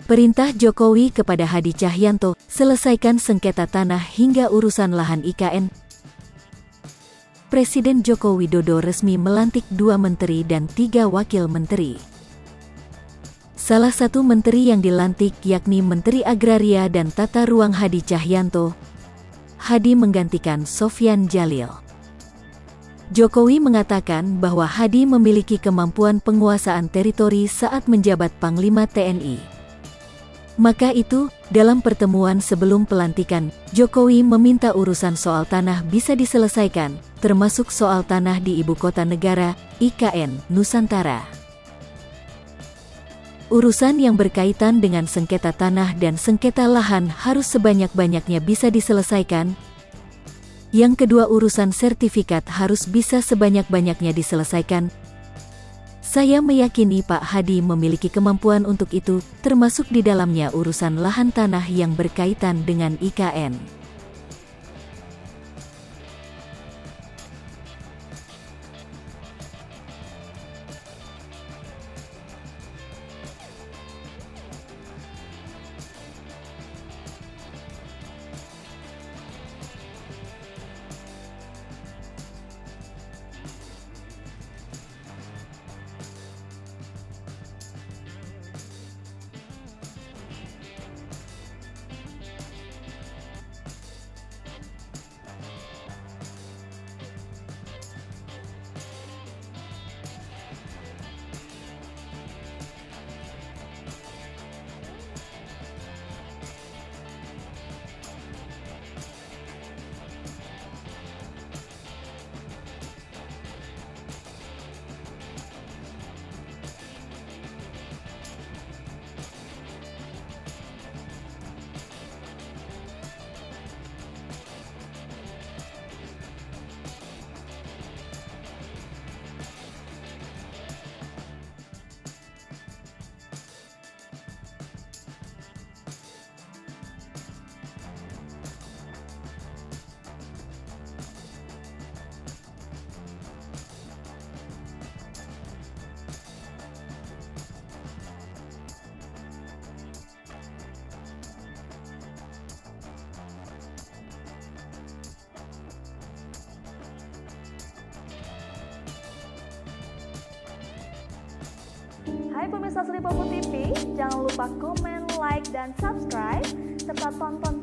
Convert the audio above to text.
Perintah Jokowi kepada Hadi Cahyanto, selesaikan sengketa tanah hingga urusan lahan IKN. Presiden Joko Widodo resmi melantik 2 menteri dan 3 wakil menteri. Salah satu menteri yang dilantik yakni Menteri Agraria dan Tata Ruang Hadi Cahyanto. Hadi menggantikan Sofyan Djalil. Jokowi mengatakan bahwa Hadi memiliki kemampuan penguasaan teritori saat menjabat Panglima TNI. Maka itu, dalam pertemuan sebelum pelantikan, Jokowi meminta urusan soal tanah bisa diselesaikan, termasuk soal tanah di Ibu Kota Negara, IKN, Nusantara. Urusan yang berkaitan dengan sengketa tanah dan sengketa lahan harus sebanyak-banyaknya bisa diselesaikan. Yang kedua, urusan sertifikat harus bisa sebanyak-banyaknya diselesaikan. Saya meyakini Pak Hadi memiliki kemampuan untuk itu, termasuk di dalamnya urusan lahan tanah yang berkaitan dengan IKN. Hai pemirsa Sri Popo TV, jangan lupa komen, like, dan subscribe, serta tonton